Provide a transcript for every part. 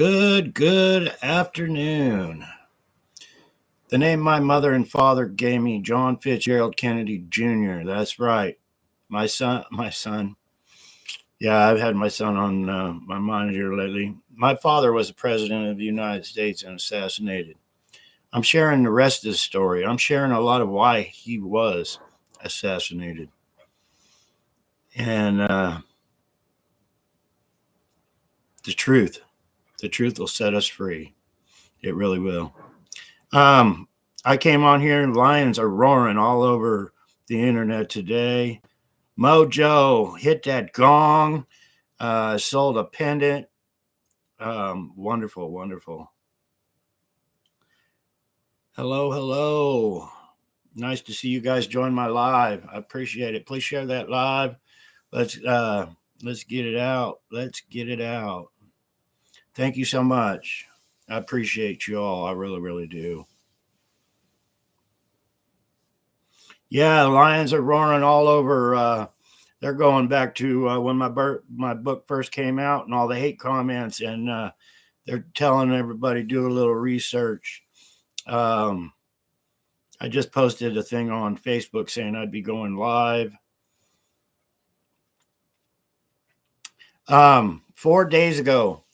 Good afternoon. The name my mother and father gave me, John Fitzgerald Kennedy Jr. That's right. My son. Yeah, I've had my son on my mind here lately. My father was the president of the United States and assassinated. I'm sharing the rest of the story. I'm sharing a lot of why he was assassinated. And the truth, the truth will set us free. It really will. Um, I came on here and lions are roaring all over the internet today. Mojo hit that gong, sold a pendant. Wonderful, wonderful. Hello, hello. Nice to see you guys join my live. I appreciate it. Please share that live. Let's get it out. Let's get it out. Thank you so much. I appreciate you all. I really, really do. Yeah, lions are roaring all over. They're going back to when my book first came out and all the hate comments, and they're telling everybody do a little research. Um, I just posted a thing on Facebook saying I'd be going live. 4 days ago,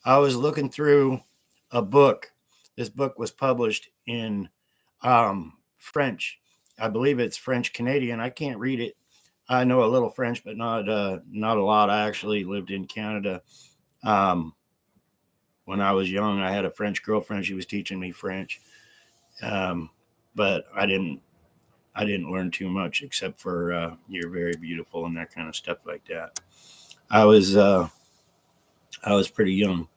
I was looking through a book. This book was published in French. I believe it's French Canadian. I can't read it. I know a little French, but not a lot. I actually lived in Canada. When I was young, I had a French girlfriend. She was teaching me French, but I didn't learn too much except for "You're very beautiful" and that kind of stuff like that. I was pretty young.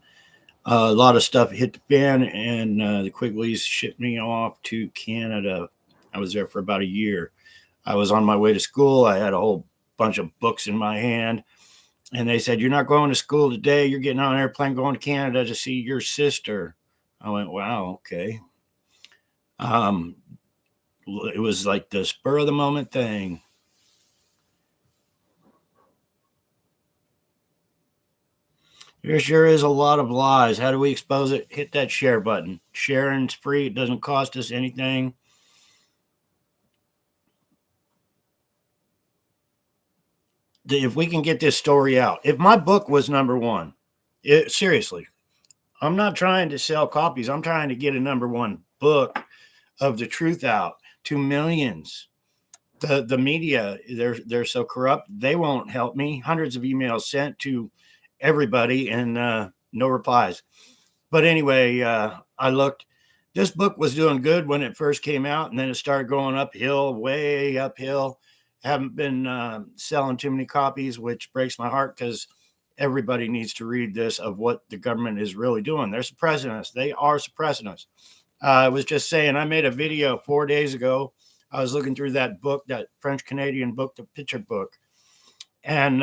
A lot of stuff hit the fan, and the Quigleys shipped me off to Canada. I was there for about a year. I was on my way to school. I had a whole bunch of books in my hand. And they said, "You're not going to school today. You're getting on an airplane going to Canada to see your sister." I went, "Wow, okay." It was like the spur of the moment thing. There sure is a lot of lies. How do we expose it? Hit that share button. Sharing's free. It doesn't cost us anything. If we can get this story out, if my book was number one, seriously, I'm not trying to sell copies. I'm trying to get a number one book of the truth out to millions. The media, they're so corrupt. They won't help me. Hundreds of emails sent to everybody and no replies. But anyway, I looked. This book was doing good when it first came out, and then it started going uphill, way uphill. Haven't been selling too many copies, which breaks my heart because everybody needs to read this of what the government is really doing. They're suppressing us. They are suppressing us. I was just saying, I made a video 4 days ago. I was looking through that book, that French Canadian book, the picture book, and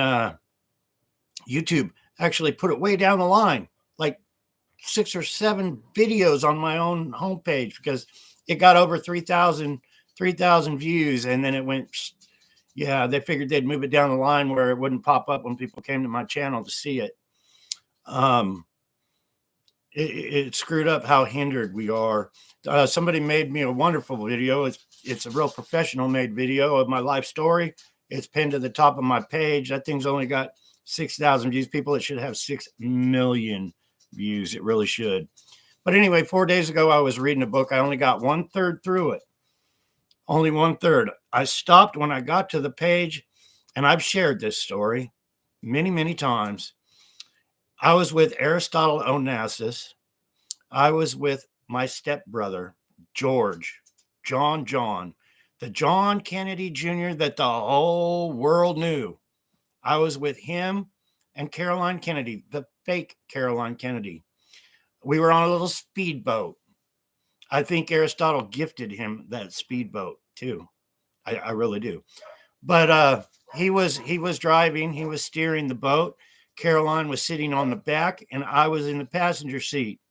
YouTube actually put it way down the line, like 6 or 7 videos on my own homepage because it got over 3,000 views, and then it went. Yeah, they figured they'd move it down the line where it wouldn't pop up when people came to my channel to see it. It screwed up how hindered we are. Somebody made me a wonderful video. It's a real professional made video of my life story. It's pinned to the top of my page. That thing's only got 6,000 views. People, it should have 6 million views. It really should. But anyway, 4 days ago, I was reading a book. I only got 1/3 through it. Only 1/3. I stopped when I got to the page, and I've shared this story many, many times. I was with Aristotle Onassis. I was with my stepbrother, George, John, the John Kennedy Jr. that the whole world knew. I was with him and Caroline Kennedy, the fake Caroline Kennedy. We were on a little speedboat. I think Aristotle gifted him that speedboat too. I really do. But he was driving. He was steering the boat. Caroline was sitting on the back, and I was in the passenger seat.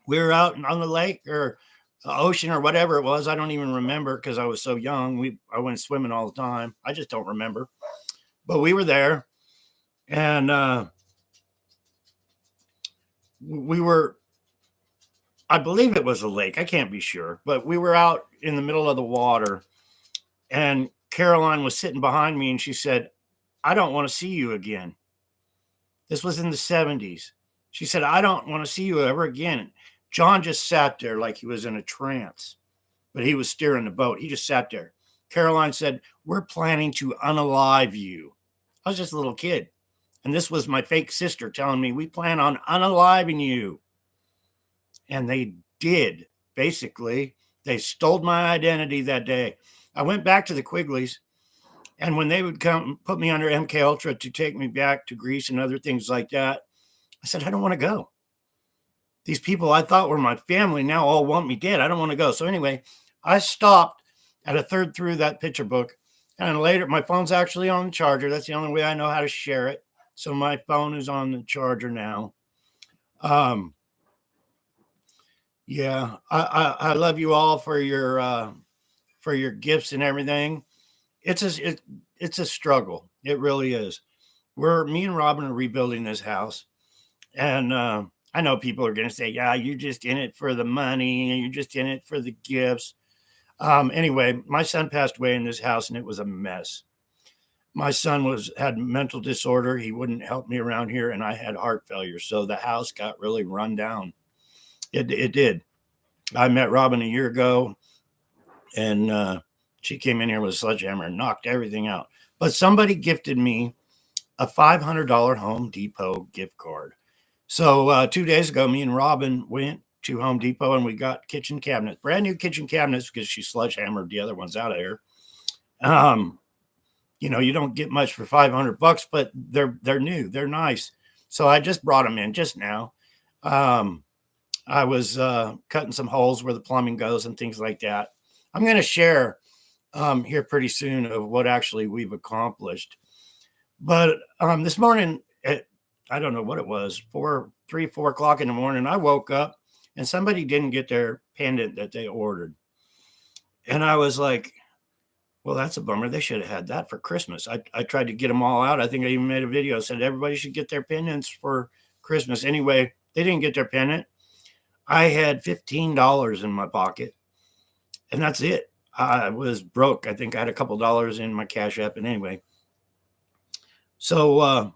We were out on the lake or ocean or whatever it was. I don't even remember because I was so young. I went swimming all the time. I just don't remember. But we were there, and we were, I believe it was a lake. I can't be sure, but we were out in the middle of the water, and Caroline was sitting behind me, and she said, "I don't want to see you again." This was in the 70s. She said, "I don't want to see you ever again." John just sat there like he was in a trance, but he was steering the boat. He just sat there. Caroline said, "We're planning to unalive you." I was just a little kid. And this was my fake sister telling me, "We plan on unaliving you." And they did. Basically, they stole my identity that day. I went back to the Quigleys, and when they would come put me under MK Ultra to take me back to Greece and other things like that, I said, "I don't want to go. These people I thought were my family now all want me dead. I don't want to go." So anyway, I stopped at a third through that picture book. And later, my phone's actually on the charger. That's the only way I know how to share it. So my phone is on the charger now. Um, yeah, I love you all for your gifts and everything. It's a struggle. It really is. Me and Robin are rebuilding this house, and I know people are going to say, "Yeah, you're just in it for the money, and you're just in it for the gifts." Anyway, my son passed away in this house, and it was a mess. My son had mental disorder. He wouldn't help me around here, and I had heart failure, so the house got really run down. It did. I met Robin a year ago, and she came in here with a sledgehammer and knocked everything out. But somebody gifted me a $500 Home Depot gift card. So 2 days ago, me and Robin went to Home Depot and we got kitchen cabinets, brand new kitchen cabinets, because she sledgehammered the other ones out of here. You don't get much for $500, but they're new, they're nice. So I just brought them in just now. I was cutting some holes where the plumbing goes and things like that. I'm going to share here pretty soon of what actually we've accomplished. But this morning, I don't know what it was, 4 o'clock in the morning, I woke up and somebody didn't get their pendant that they ordered. And I was like, well, that's a bummer. They should have had that for Christmas. I tried to get them all out. I think I even made a video, said everybody should get their pendants for Christmas. Anyway, they didn't get their pendant. I had $15 in my pocket, and that's it. I was broke. I think I had a couple dollars in my Cash App. And anyway, so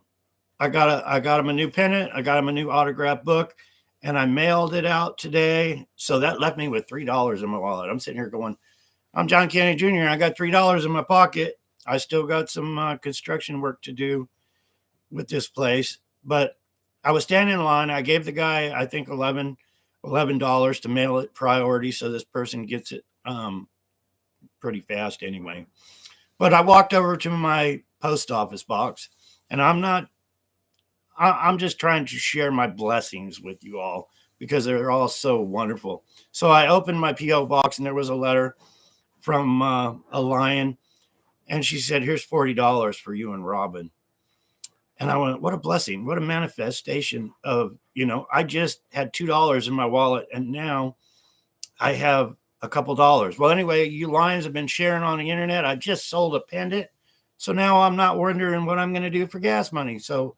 I got him a new pennant. I got him a new autograph book, and I mailed it out today. So that left me with $3 in my wallet. I'm sitting here going, I'm John Kennedy Jr. I got $3 in my pocket. I still got some construction work to do with this place, but I was standing in line. I gave the guy, I think, $11 to mail it priority, so this person gets it pretty fast anyway. But I walked over to my post office box, and I'm just trying to share my blessings with you all because they're all so wonderful. So I opened my P.O. box, and there was a letter from a lion, and she said, "Here's $40 for you and Robin." And I went, what a blessing, what a manifestation of, I just had $2 in my wallet, and now I have a couple dollars. Well, anyway, you lions have been sharing on the internet. I just sold a pendant, so now I'm not wondering what I'm going to do for gas money. So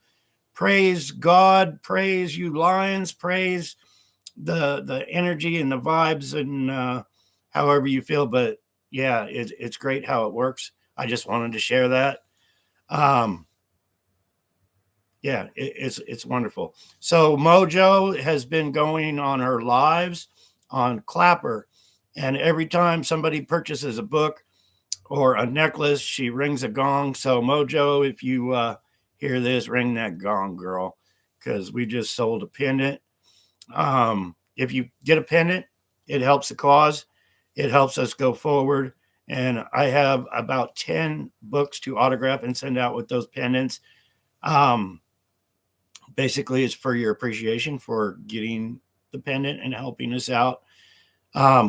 praise God, praise you lions, praise the energy and the vibes, and however you feel. But yeah, it's great how it works. I just wanted to share that. Yeah, it's wonderful. So Mojo has been going on her lives on Clapper, and every time somebody purchases a book or a necklace, she rings a gong. So Mojo, if you hear this, ring that gong, girl, because we just sold a pendant. If you get a pendant, it helps the cause. It helps us go forward. And I have about 10 books to autograph and send out with those pendants. Basically, it's for your appreciation for getting the pendant and helping us out.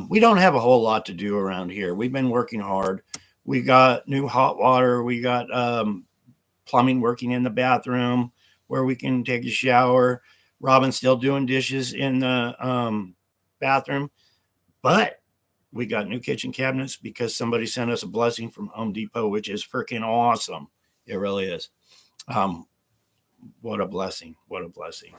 We don't have a whole lot to do around here. We've been working hard. We got new hot water. We got plumbing working in the bathroom where we can take a shower. Robin's still doing dishes in the bathroom. But we got new kitchen cabinets because somebody sent us a blessing from Home Depot, which is freaking awesome. It really is. What a blessing. What a blessing.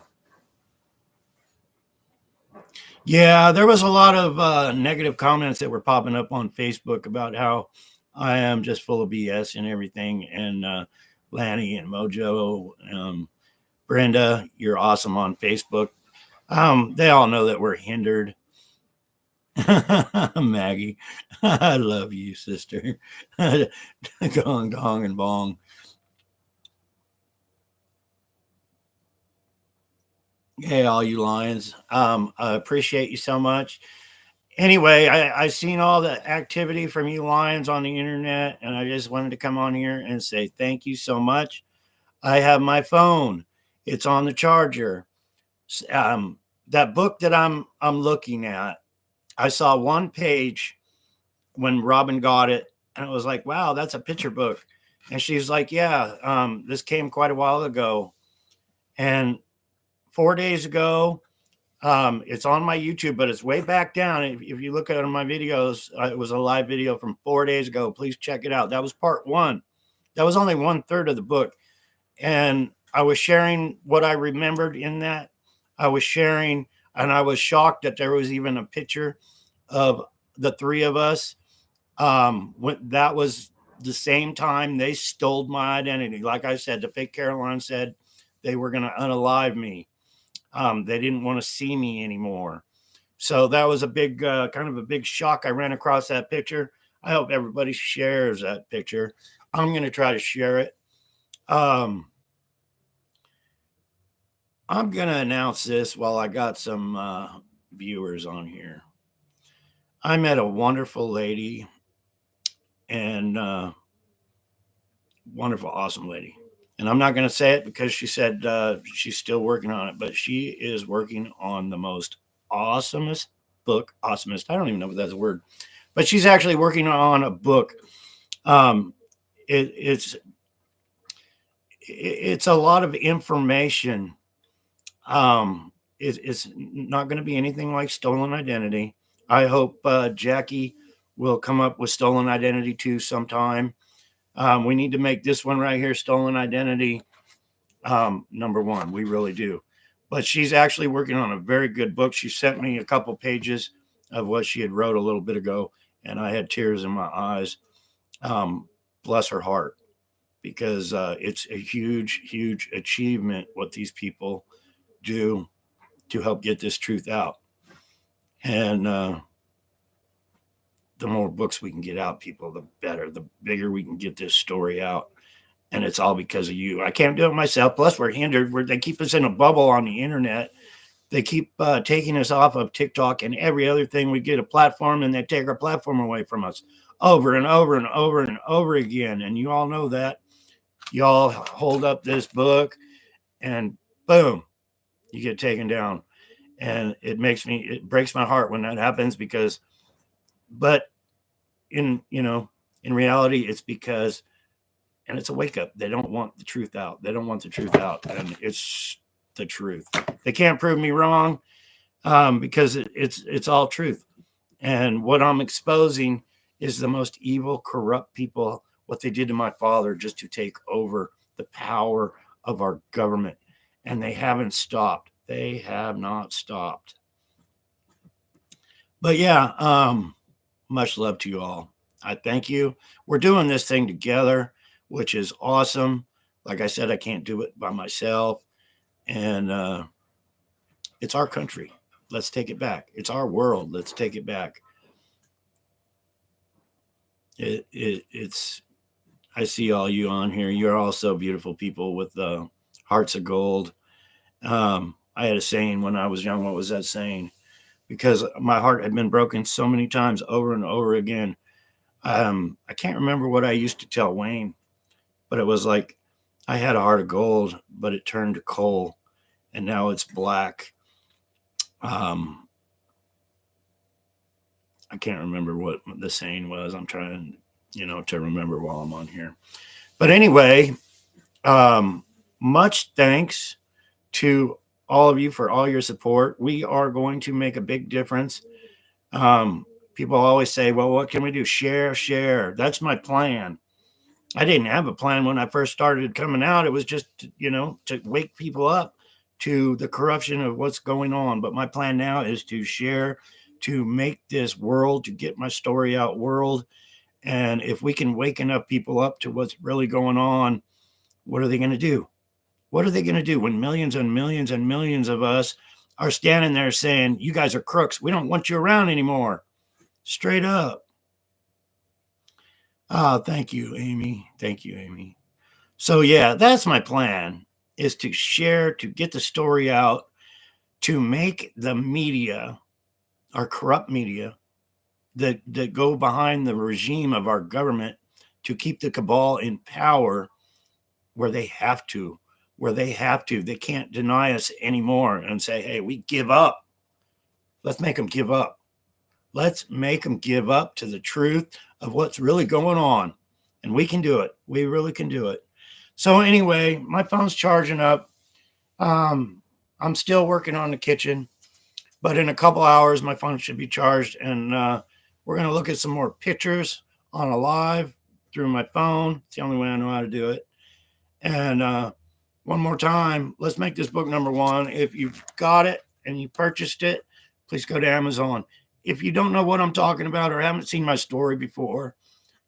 Yeah, there was a lot of negative comments that were popping up on Facebook about how I am just full of BS and everything. And Lanny and Mojo, Brenda, you're awesome on Facebook. They all know that we're hindered. Maggie, I love you, sister. Gong, dong, and bong. Hey, all you lions. I appreciate you so much. Anyway, I seen all the activity from you lions on the internet, and I just wanted to come on here and say thank you so much. I have my phone; it's on the charger. That book that I'm looking at, I saw one page when Robin got it, and it was like, wow, that's a picture book. And she's like, yeah, this came quite a while ago, and 4 days ago. It's on my YouTube, but it's way back down. If you look at my videos, it was a live video from 4 days ago. Please check it out. That was part one. That was only one third of the book. And I was sharing what I remembered in that. I was sharing, and I was shocked that there was even a picture of the three of us. That was the same time they stole my identity. Like I said, the fake Caroline said they were going to unalive me. They didn't want to see me anymore. So that was a big, kind of a big shock. I ran across that picture. I hope everybody shares that picture. I'm going to try to share it. I'm going to announce this while I got some viewers on here. I met a wonderful lady and wonderful, awesome lady. And I'm not going to say it because she said she's still working on it, but she is working on the most awesomest book. Awesomest. I don't even know if that's a word, but she's actually working on a book. Um, it, it's it's a lot of information. It's not going to be anything like Stolen Identity. I hope Jackie will come up with Stolen Identity 2 sometime. We need to make this one right here, Stolen Identity, number one. We really do. But she's actually working on a very good book. She sent me a couple pages of what she had wrote a little bit ago, and I had tears in my eyes. Bless her heart, because it's a huge, huge achievement what these people do to help get this truth out. And the more books we can get out, people, the better, the bigger we can get this story out. And it's all because of you. I can't do it myself. Plus, we're hindered. They keep us in a bubble on the internet. They keep taking us off of TikTok and every other thing. We get a platform, and they take our platform away from us over and over and over and over again. And you all know that. Y'all hold up this book, and boom, you get taken down. And it breaks my heart when that happens, because, but in reality, it's because, and it's a wake up. They don't want the truth out. They don't want the truth out, and it's the truth. They can't prove me wrong, because it's all truth. And what I'm exposing is the most evil, corrupt people. What they did to my father just to take over the power of our government, and they haven't stopped. They have not stopped. But yeah, much love to you all. I thank you. We're doing this thing together, which is awesome. Like I said, I can't do it by myself. And it's our country. Let's take it back. It's our world. Let's take it back. It's, I see all you on here. You're all so beautiful people with hearts of gold. I had a saying when I was young. What was that saying? Because my heart had been broken so many times over and over again. I can't remember what I used to tell Wayne, but it was like I had a heart of gold, but it turned to coal, and now it's black. I can't remember what the saying was. I'm trying, to remember while I'm on here. But anyway, much thanks to all of you for all your support. We are going to make a big difference. People always say, well, what can we do? Share. That's my plan. I didn't have a plan when I first started coming out. It was just, to wake people up, to the corruption of what's going on. But my plan now is to share, to make this world, to get my story out world. And if we can wake enough people up to what's really going on, what are they going to do? What are they going to do when millions and millions and millions of us are standing there saying, you guys are crooks. We don't want you around anymore. Straight up. Oh, thank you, Amy. Thank you, Amy. So yeah, that's my plan, is to share, to get the story out, to make the media, our corrupt media, that go behind the regime of our government to keep the cabal in power where they have to. They can't deny us anymore and say, hey, we give up. Let's make them give up. Let's make them give up to the truth of what's really going on. And we can do it. We really can do it. So anyway, my phone's charging up. I'm still working on the kitchen, but in a couple hours, my phone should be charged. And we're going to look at some more pictures on a live through my phone. It's the only way I know how to do it. And one more time, let's make this book number one. If you've got it and you purchased it, please go to Amazon. If you don't know what I'm talking about or haven't seen my story before,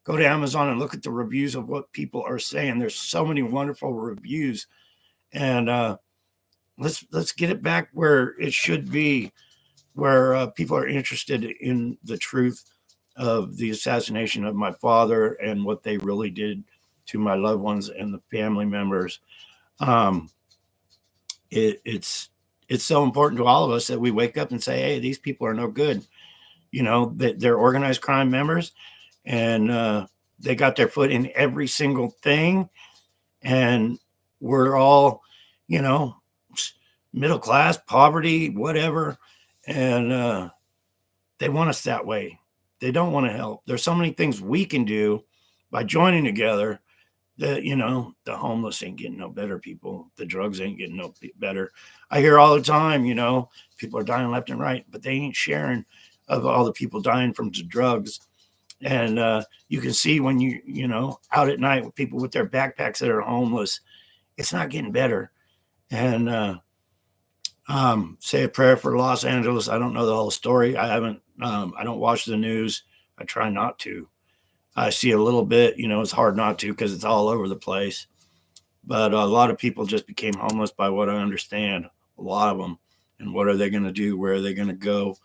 go to Amazon and look at the reviews of what people are saying. There's so many wonderful reviews. And let's get it back where it should be, where people are interested in the truth of the assassination of my father and what they really did to my loved ones and the family members. It's so important to all of us that we wake up and say, hey, these people are no good. You know, they're organized crime members, and they got their foot in every single thing. And we're all, you know, middle class, poverty, whatever. And they want us that way. They don't want to help. There's so many things we can do by joining together that, you know, the homeless ain't getting no better, people. The drugs ain't getting no better. I hear all the time, you know, people are dying left and right, but they ain't sharing of all the people dying from the drugs. And you can see when you know, out at night with people with their backpacks that are homeless, it's not getting better. And say a prayer for Los Angeles. I don't know the whole story. I don't watch the news. I try not to. I see a little bit, you know, it's hard not to because it's all over the place. But a lot of people just became homeless by what I understand, a lot of them. And what are they going to do? Where are they going to go?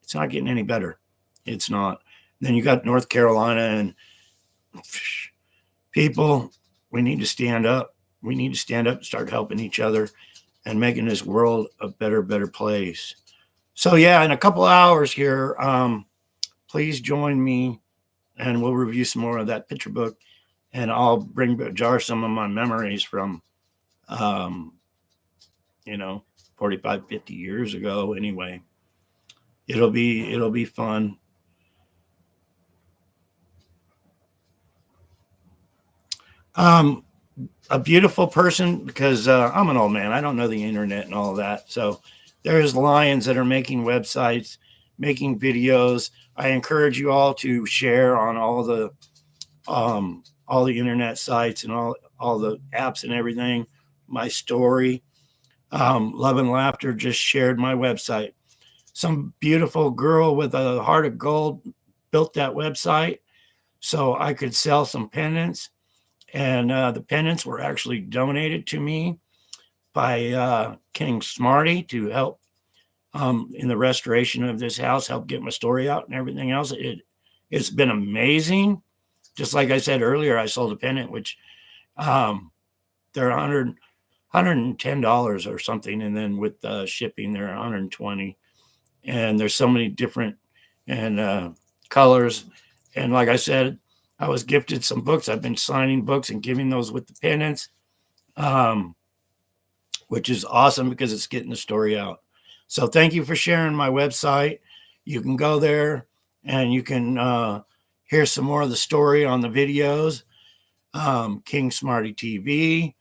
It's not getting any better. It's not. Then you got North Carolina, and people, we need to stand up. We need to stand up and start helping each other and making this world a better place. So yeah, in a couple hours here, please join me and we'll review some more of that picture book, and I'll jar some of my memories from, you know, 45, 50 years ago. Anyway, it'll be fun. A beautiful person, because I'm an old man. I don't know the internet and all of that. So there's lions that are making websites, making videos. I encourage you all to share on all the internet sites and all the apps and everything. My story, Love and Laughter, just shared my website. Some beautiful girl with a heart of gold built that website so I could sell some pendants. And the pendants were actually donated to me by King Smarty to help in the restoration of this house, help get my story out and everything else. It's been amazing. Just like I said earlier, I sold a pendant, which they're $110 or something. And then with shipping, they're $120. And there's so many different colors. And like I said, I was gifted some books. I've been signing books and giving those with the pendants, which is awesome because it's getting the story out. So thank you for sharing my website. You can go there and you can hear some more of the story on the videos. King Smarty TV.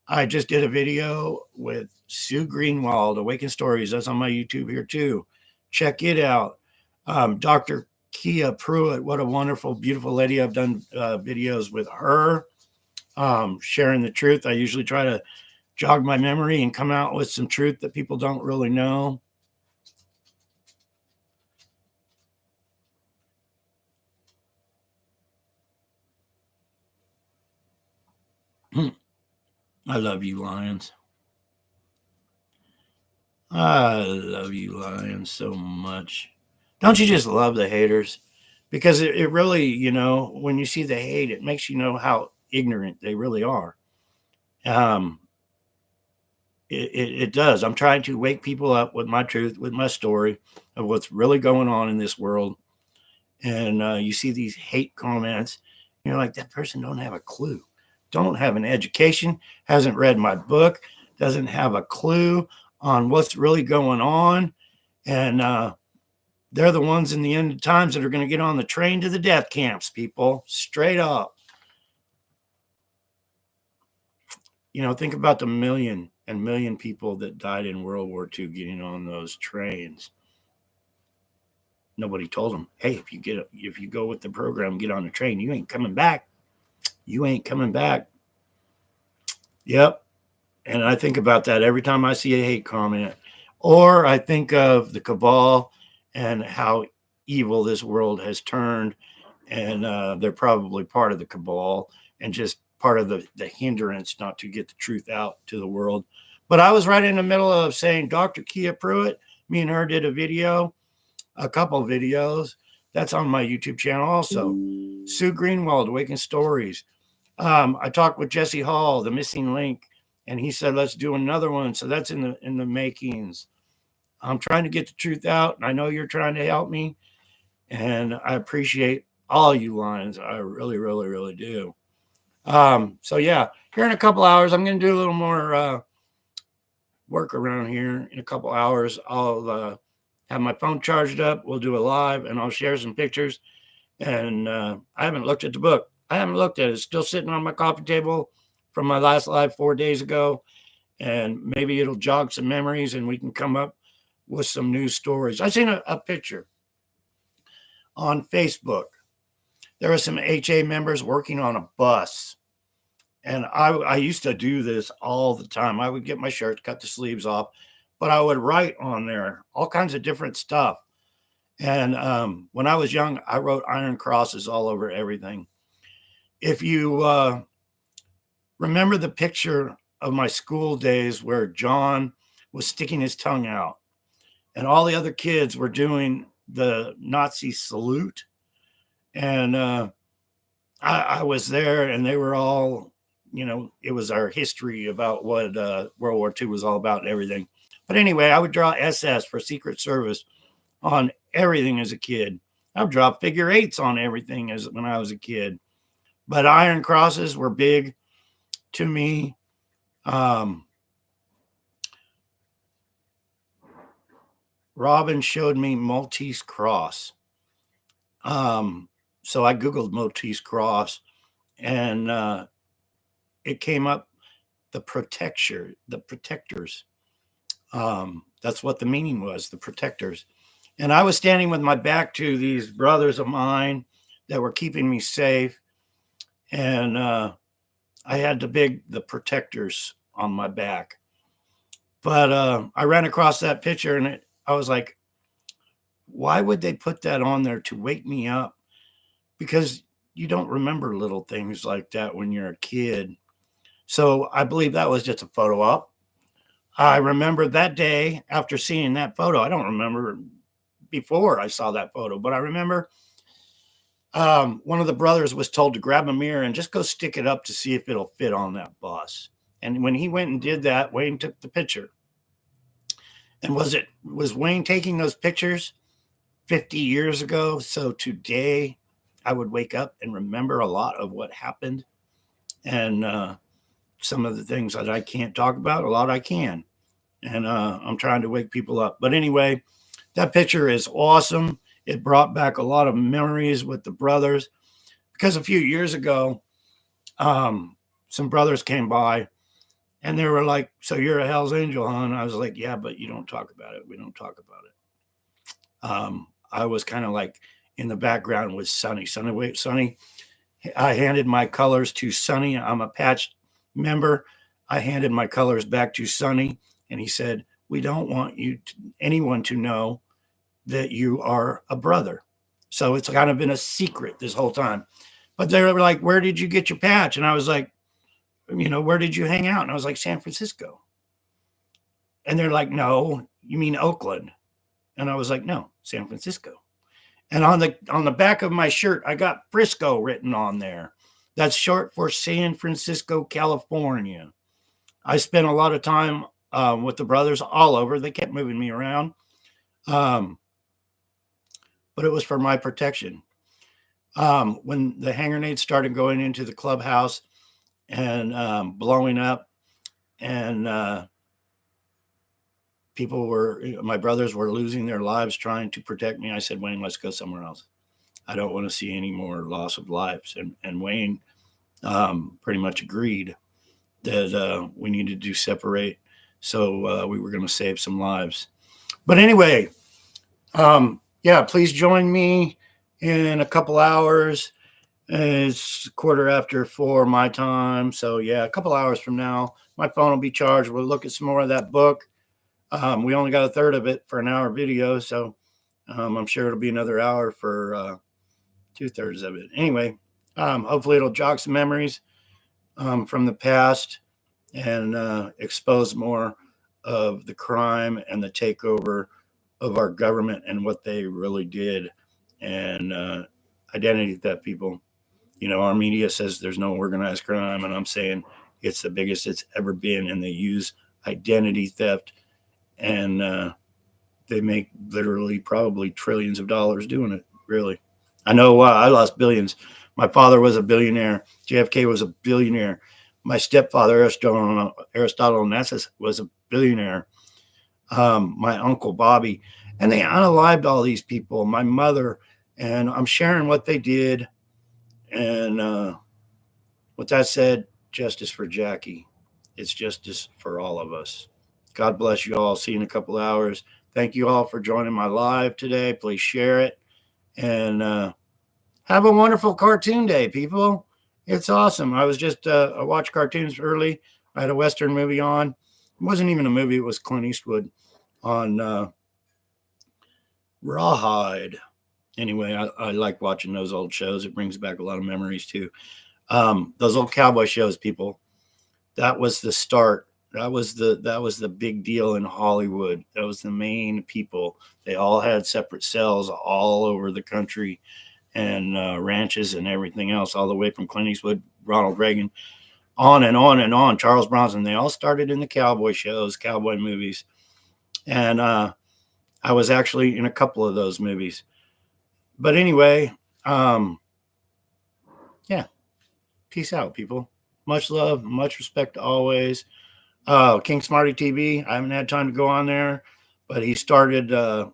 I just did a video with Sue Greenwald, Awaken Stories. That's on my YouTube here too. Check it out. Dr. Kia Pruitt, what a wonderful, beautiful lady. I've done videos with her, sharing the truth. I usually try to jog my memory and come out with some truth that people don't really know. I love you, Lions. I love you, Lions, so much. Don't you just love the haters? Because it really, when you see the hate, it makes you know how ignorant they really are. Um, it does. I'm trying to wake people up with my truth, with my story of what's really going on in this world. And you see these hate comments, and you're like, that person don't have a clue, don't have an education, hasn't read my book, doesn't have a clue on what's really going on. And they're the ones in the end of times that are going to get on the train to the death camps, people, straight up. Think about the million and million people that died in World War II getting on those trains. Nobody told them, hey, if you go with the program, get on the train, you ain't coming back. You ain't coming back. Yep. And I think about that every time I see a hate comment, or I think of the cabal and how evil this world has turned. And they're probably part of the cabal and just part of the hindrance not to get the truth out to the world. But I was right in the middle of saying Dr. Kia Pruitt, me and her did a couple of videos. That's on my YouTube channel also. Sue Greenwald, Awakened Stories. I talked with Jesse Hall, The Missing Link, and he said, let's do another one. So that's in the makings. I'm trying to get the truth out, and I know you're trying to help me. And I appreciate all you Lions. I really, really, really do. So yeah, here in a couple hours, I'm going to do a little more work around here. In a couple hours, I'll have my phone charged up. We'll do a live, and I'll share some pictures. And I haven't looked at the book. I haven't looked at it. It's still sitting on my coffee table from my last live 4 days ago. And maybe it'll jog some memories, and we can come up with some new stories. I seen a picture on Facebook. There were some HA members working on a bus. And I used to do this all the time. I would get my shirts, cut the sleeves off, but I would write on there all kinds of different stuff. And when I was young, I wrote iron crosses all over everything. If you remember the picture of my school days where John was sticking his tongue out and all the other kids were doing the Nazi salute. And I was there, and they were all, it was our history about what World War II was all about and everything. But anyway, I would draw SS for Secret Service on everything as a kid. I would draw figure eights on everything when I was a kid. But iron crosses were big to me. Robin showed me Maltese Cross. So I Googled Maltese Cross, and it came up the protectors. That's what the meaning was, the protectors. And I was standing with my back to these brothers of mine that were keeping me safe. And I had the protectors on my back. But I ran across that picture, and I was like, why would they put that on there to wake me up? Because you don't remember little things like that when you're a kid. So I believe that was just a photo op. I remember that day after seeing that photo. I don't remember before I saw that photo, but I remember one of the brothers was told to grab a mirror and just go stick it up to see if it'll fit on that bus. And when he went and did that, Wayne took the picture. And was Wayne taking those pictures 50 years ago? So today I would wake up and remember a lot of what happened. And some of the things that I can't talk about, a lot I can. And I'm trying to wake people up. But anyway, that picture is awesome. It brought back a lot of memories with the brothers. Because a few years ago, some brothers came by, and they were like, so you're a Hell's Angel, huh? And I was like, yeah, but you don't talk about it. We don't talk about it. I was kind of like in the background with Sonny. Sonny, I handed my colors to Sonny. I'm a patched member. I handed my colors back to Sonny, and he said, "We don't want anyone to know that you are a brother." So it's kind of been a secret this whole time. But they were like, "Where did you get your patch?" And I was like, "Where did you hang out?" And I was like, "San Francisco." And they're like, "No, you mean Oakland?" And I was like, "No, San Francisco." And on the back of my shirt, I got Frisco written on there. That's short for San Francisco, California. I spent a lot of time with the brothers all over. They kept moving me around, um, but it was for my protection. When the hand grenades started going into the clubhouse and blowing up, and my brothers were losing their lives trying to protect me, I said, "Wayne, let's go somewhere else. I don't want to see any more loss of lives." And Wayne pretty much agreed that we needed to separate. So we were going to save some lives. But anyway, yeah, please join me in a couple hours. It's 4:15 my time. So yeah, a couple hours from now, my phone will be charged. We'll look at some more of that book. We only got a third of it for an hour video. So I'm sure it'll be another hour for 2/3 of it. Anyway, hopefully it'll jog some memories from the past and expose more of the crime and the takeover of our government and what they really did. And identity theft, people. Our media says there's no organized crime, and I'm saying it's the biggest it's ever been, and they use identity theft, and they make literally probably trillions of dollars doing it, really. I know I lost billions. My father was a billionaire. JFK was a billionaire. My stepfather, Aristotle Onassis, was a billionaire. My uncle, Bobby. And they unalived all these people, my mother. And I'm sharing what they did. And with that said, justice for Jackie. It's justice for all of us. God bless you all. See you in a couple of hours. Thank you all for joining my live today. Please share it. And have a wonderful cartoon day, people. It's awesome. I watched cartoons early. I had a Western movie on. It wasn't even a movie. It was Clint Eastwood on Rawhide. Anyway, I like watching those old shows. It brings back a lot of memories too. Those old cowboy shows, people. That was the start. That was the big deal in Hollywood. That was the main people. They all had separate cells all over the country, and ranches and everything else, all the way from Clint Eastwood, Ronald Reagan, on and on and on. Charles Bronson. They all started in the cowboy shows, cowboy movies, and I was actually in a couple of those movies. But anyway, yeah. Peace out, people. Much love, much respect always. King Smarty TV. I haven't had time to go on there, but he started a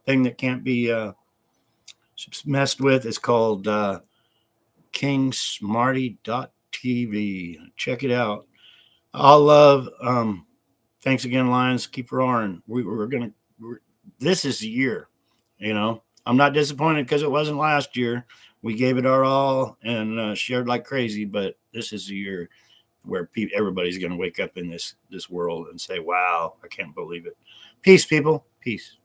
thing that can't be messed with. It's called kingsmarty.tv. Check it out. All love. Thanks again, Lions. Keep roaring. This is the year. I'm not disappointed because it wasn't last year. We gave it our all and shared like crazy, but this is the year where everybody's going to wake up in this world and say, "Wow, I can't believe it." Peace, people. Peace.